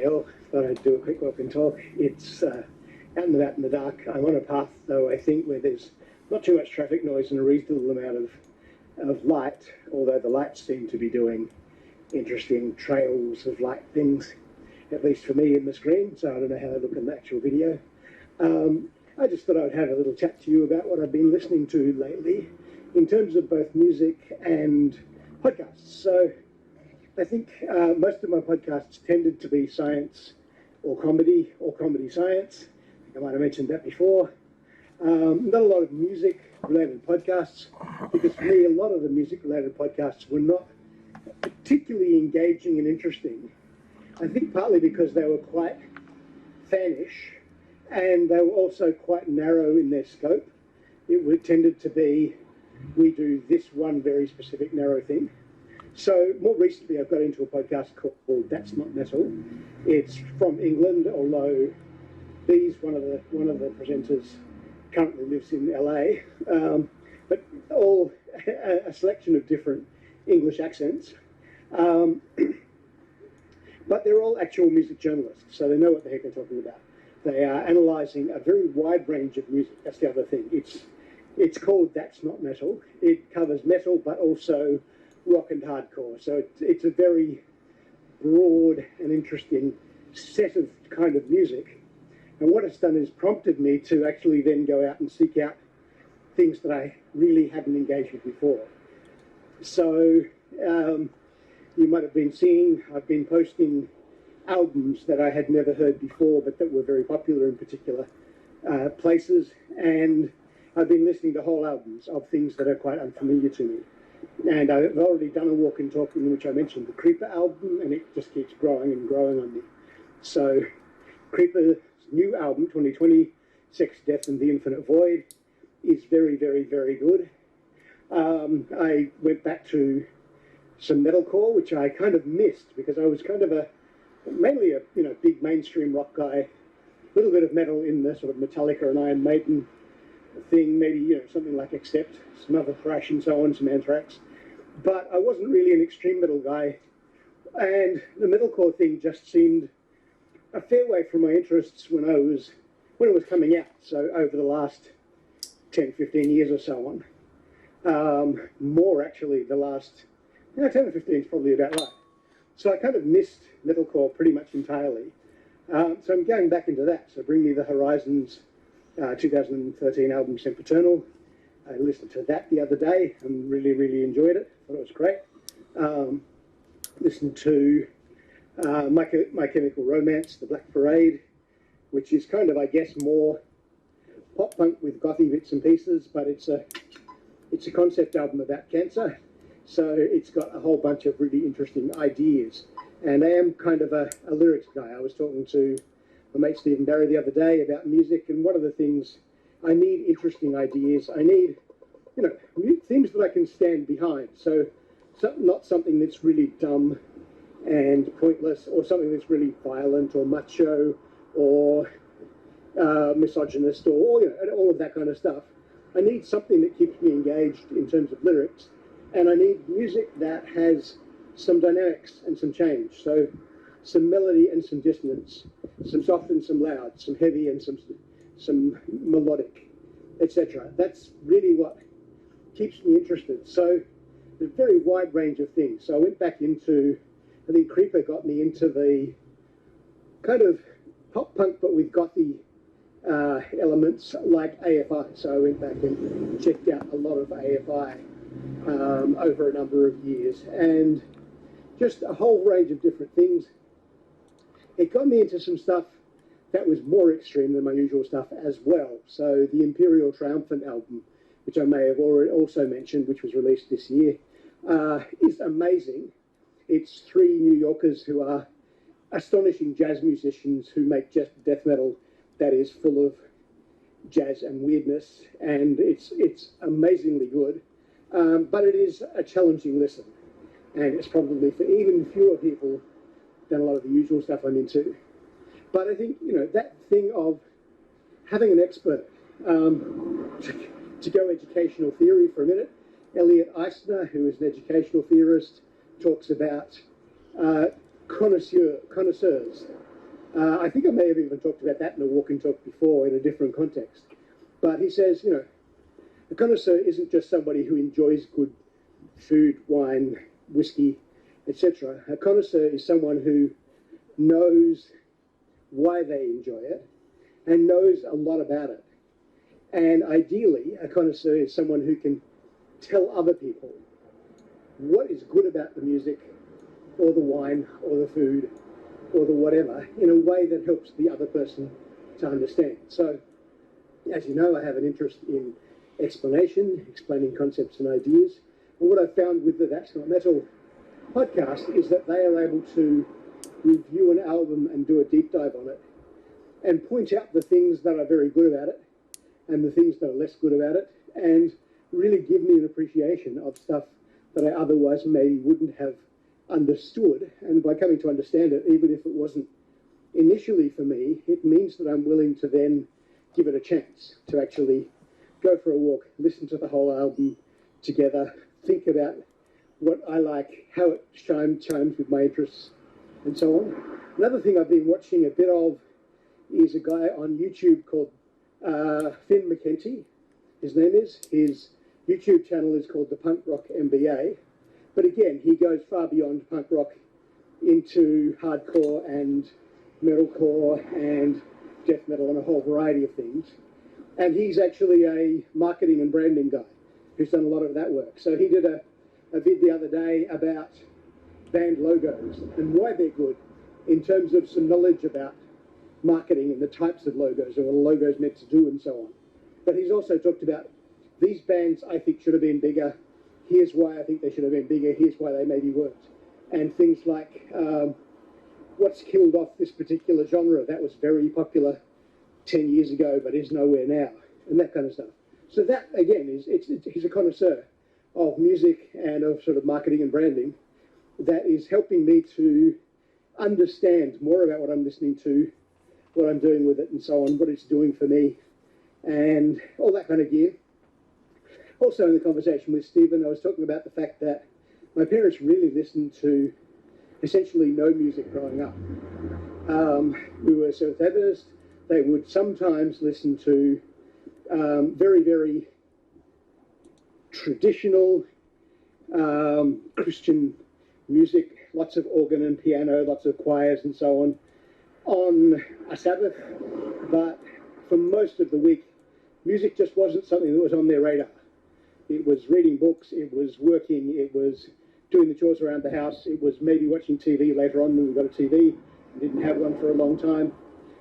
hill. Thought I'd do a quick walk and talk. It's out and about in the dark. I'm on a path, though, I think, where there's not too much traffic noise and a reasonable amount of light, although the lights seem to be doing interesting trails of light things, at least for me in the screen, so I don't know how they look in the actual video. I just thought I'd have a little chat to you about what I've been listening to lately in terms of both music and podcasts. So I think most of my podcasts tended to be science or comedy science. I think I might have mentioned that before. Not a lot of music-related podcasts, because for me, a lot of the music-related podcasts were not particularly engaging and interesting. I think partly because they were quite fanish, and they were also quite narrow in their scope. It tended to be, we do this one very specific narrow thing. So more recently, I've got into a podcast called That's Not Metal. It's from England, although one of the presenters currently lives in LA, but all a selection of different English accents. But they're all actual music journalists, so they know what the heck they're talking about. They are analysing a very wide range of music. That's the other thing. It's called That's Not Metal. It covers metal, but also rock and hardcore. So it's a very broad and interesting set of kind of music. And what it's done is prompted me to actually then go out and seek out things that I really hadn't engaged with before. So you might have been seeing, I've been posting albums that I had never heard before, but that were very popular in particular places. And I've been listening to whole albums of things that are quite unfamiliar to me. And I've already done a walk and talk in which I mentioned the Creeper album, and it just keeps growing and growing on me. So Creeper's new album, 2020, Sex, Death and the Infinite Void, is very, very, very good. I went back to some metalcore, which I kind of missed because I was kind of mainly a big mainstream rock guy, a little bit of metal in the sort of Metallica and Iron Maiden thing, maybe something like Accept, some other thrash and so on, some Anthrax, but I wasn't really an extreme metal guy, and the metalcore thing just seemed a fair way from my interests when it was coming out. So over the last 10, 15 years or so on, more actually the last 10 or 15 is probably about right. So I kind of missed metalcore pretty much entirely. So I'm going back into that. So Bring Me the Horizon's 2013 album Sempiternal. I listened to that the other day and really, really enjoyed it. Thought it was great. Listened to My Chemical Romance, The Black Parade, which is kind of, I guess, more pop punk with gothy bits and pieces, but it's a concept album about cancer. So it's got a whole bunch of really interesting ideas. And I am kind of a lyrics guy. I was talking to my mate Stephen Barry the other day about music, and one of the things, I need interesting ideas. I need, things that I can stand behind. So not something that's really dumb and pointless, or something that's really violent or macho or misogynist, or all of that kind of stuff. I need something that keeps me engaged in terms of lyrics, and I need music that has some dynamics and some change. So some melody and some dissonance, some soft and some loud, some heavy and some melodic, etc. That's really what keeps me interested. So there's a very wide range of things. So I went back into, I think Creeper got me into the kind of pop punk but with gothy elements like AFI. So I went back and checked out a lot of AFI over a number of years, and just a whole range of different things. It got me into some stuff that was more extreme than my usual stuff as well. So the Imperial Triumphant album, which I may have already also mentioned, which was released this year, is amazing. It's three New Yorkers who are astonishing jazz musicians who make just death metal that is full of jazz and weirdness, and it's amazingly good. But it is a challenging listen, and it's probably for even fewer people than a lot of the usual stuff I'm into. But I think, that thing of having an expert, to go educational theory for a minute, Elliot Eisner, who is an educational theorist, talks about connoisseurs. I think I may have even talked about that in a walk and talk before in a different context. But he says, you know, a connoisseur isn't just somebody who enjoys good food, wine, whiskey, etc. A connoisseur is someone who knows why they enjoy it and knows a lot about it. And ideally, a connoisseur is someone who can tell other people what is good about the music or the wine or the food or the whatever in a way that helps the other person to understand. So, as you know, I have an interest in explanation, explaining concepts and ideas. And what I've found with the That's Not Metal podcast is that they are able to review an album and do a deep dive on it and point out the things that are very good about it and the things that are less good about it, and really give me an appreciation of stuff that I otherwise maybe wouldn't have understood. And by coming to understand it, even if it wasn't initially for me, it means that I'm willing to then give it a chance to actually go for a walk, listen to the whole album together, think about what I like, how it chimes with my interests, and so on. Another thing I've been watching a bit of is a guy on YouTube called Finn McKenty, his name is. His YouTube channel is called The Punk Rock MBA. But again, he goes far beyond punk rock into hardcore and metalcore and death metal and a whole variety of things. And he's actually a marketing and branding guy who's done a lot of that work. So he did a vid the other day about band logos and why they're good in terms of some knowledge about marketing and the types of logos and what a logo is meant to do and so on. But he's also talked about these bands I think should have been bigger. Here's why I think they should have been bigger. Here's why they maybe weren't. And things like what's killed off this particular genre that was very popular 10 years ago but is nowhere now, and that kind of stuff. So that, again, he's a connoisseur of music and of sort of marketing and branding that is helping me to understand more about what I'm listening to, what I'm doing with it and so on, what it's doing for me, and all that kind of gear. Also in the conversation with Stephen, I was talking about the fact that my parents really listened to essentially no music growing up. We were Seventh Adventist. They would sometimes listen to very, very traditional Christian music, lots of organ and piano, lots of choirs and so on a Sabbath. But for most of the week, music just wasn't something that was on their radar. It was reading books, it was working, it was doing the chores around the house, it was maybe watching TV later on when we got a TV. We didn't have one for a long time.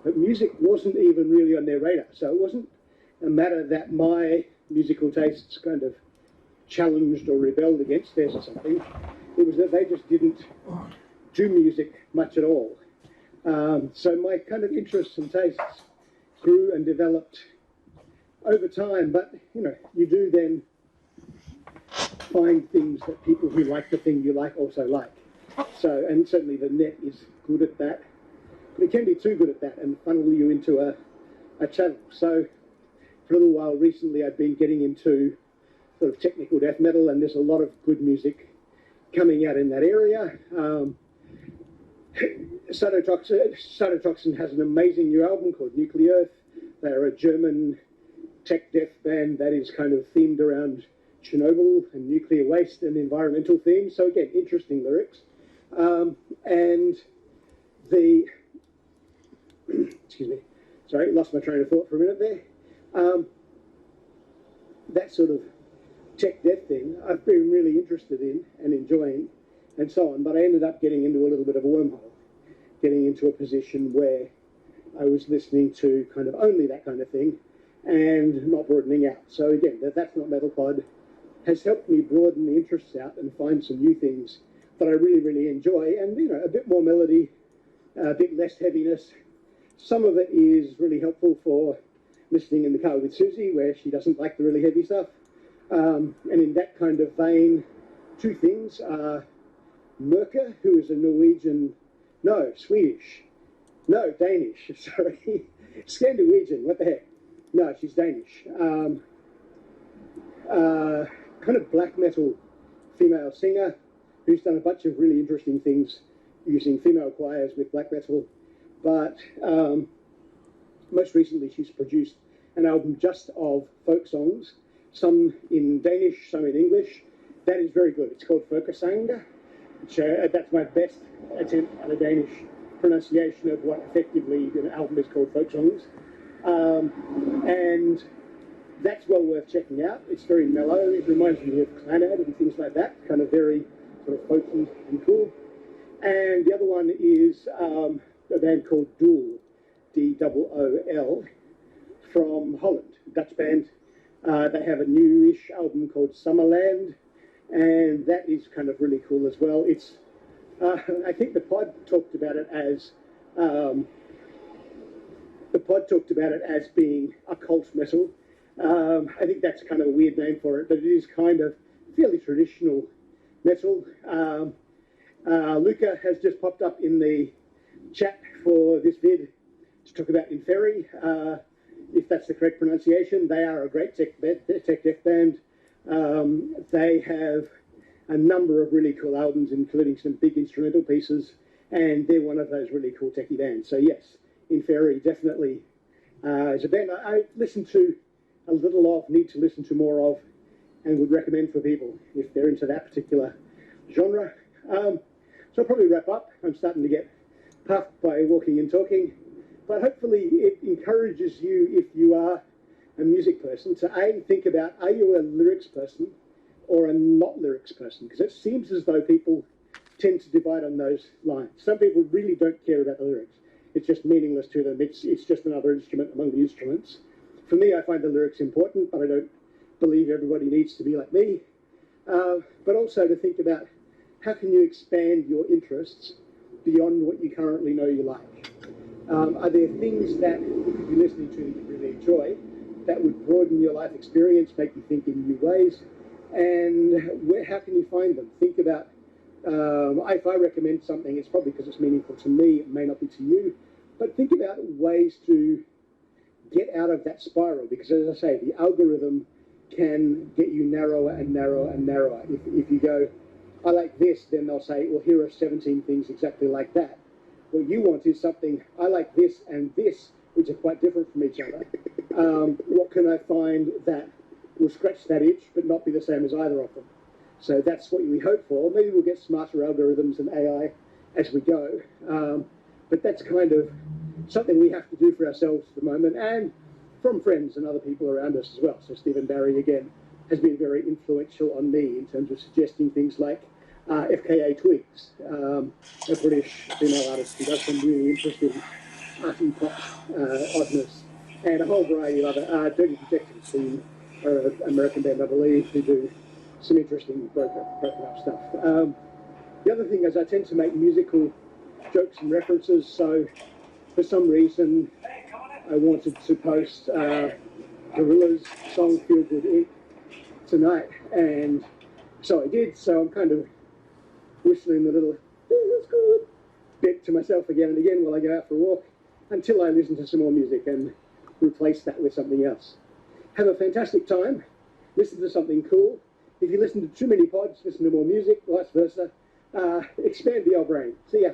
But music wasn't even really on their radar. So it wasn't a matter that my musical tastes kind of challenged or rebelled against theirs or something. It was that they just didn't do music much at all. So my kind of interests and tastes grew and developed over time. But, you know, you do then find things that people who like the thing you like also like. So, and certainly the net is good at that. But it can be too good at that and funnel you into a channel. So for a little while recently I've been getting into sort of technical death metal, and there's a lot of good music coming out in that area. Cytotoxin has an amazing new album called Nuclear Earth. They're a German tech death band that is kind of themed around Chernobyl and nuclear waste and environmental themes. So again, interesting lyrics. And the excuse me, sorry, lost my train of thought for a minute there. That sort of tech death thing I've been really interested in and enjoying and so on, but I ended up getting into a little bit of a wormhole, getting into a position where I was listening to kind of only that kind of thing and not broadening out. So again, That's Not Metal Pod has helped me broaden the interests out and find some new things that I really, really enjoy, and, you know, a bit more melody, a bit less heaviness. Some of it is really helpful for listening in the car with Susie, where she doesn't like the really heavy stuff. And in that kind of vein, two things are Merker, who is a Danish, sorry. Scandinavian, what the heck? No, she's Danish. Kind of black metal female singer who's done a bunch of really interesting things using female choirs with black metal. but most recently she's produced an album just of folk songs, some in Danish, some in English. That is very good. It's called Folkesang, which that's my best attempt at a Danish pronunciation of what effectively an album is called, folk songs. And that's well worth checking out. It's very mellow. It reminds me of Clannad and things like that, kind of very sort of folky and cool. And the other one is a band called Dool, D-O-O-L, from Holland, Dutch band. They have a newish album called Summerland, and that is kind of really cool as well. It's, I think the pod talked about it as being occult metal. I think that's kind of a weird name for it, but it is kind of fairly traditional metal. Luca has just popped up in the chat for this vid to talk about Inferi, if that's the correct pronunciation. They are a great tech death band. They have a number of really cool albums, including some big instrumental pieces, and they're one of those really cool techie bands. So yes, Inferi definitely is a band I listen to a little of, need to listen to more of, and would recommend for people if they're into that particular genre. So I'll probably wrap up. I'm starting to get puffed by walking and talking, but hopefully it encourages you, if you are a music person, to think about, are you a lyrics person or a not lyrics person? Because it seems as though people tend to divide on those lines. Some people really don't care about the lyrics. It's just meaningless to them. It's just another instrument among the instruments. For me, I find the lyrics important, but I don't believe everybody needs to be like me. But also to think about, how can you expand your interests beyond what you currently know you like? Are there things that you could be listening to that you really enjoy that would broaden your life experience, make you think in new ways? And how can you find them? Think about, if I recommend something, it's probably because it's meaningful to me, it may not be to you, but think about ways to get out of that spiral, because as I say, the algorithm can get you narrower and narrower and narrower. If you go, I like this, then they'll say, well, here are 17 things exactly like that. What you want is something, I like this and this, which are quite different from each other. What can I find that will scratch that itch, but not be the same as either of them? So that's what we hope for. Maybe we'll get smarter algorithms and AI as we go. But that's kind of something we have to do for ourselves at the moment, and from friends and other people around us as well. So Stephen Barry, again, has been very influential on me in terms of suggesting things like FKA Twigs, a British female artist who does some really interesting arty pop oddness, and a whole variety of other Dirty Projectors, who are an American band, I believe, who do some interesting broken up stuff. The other thing is I tend to make musical jokes and references, so for some reason I wanted to post Gorillaz' song Feel Good Inc. tonight, and so I did. So I'm kind of whistling the little "that's good" bit to myself again and again while I go out for a walk, until I listen to some more music and replace that with something else. Have a fantastic time, listen to something cool. If you listen to too many pods, listen to more music, vice versa. Expand the old brain. See ya.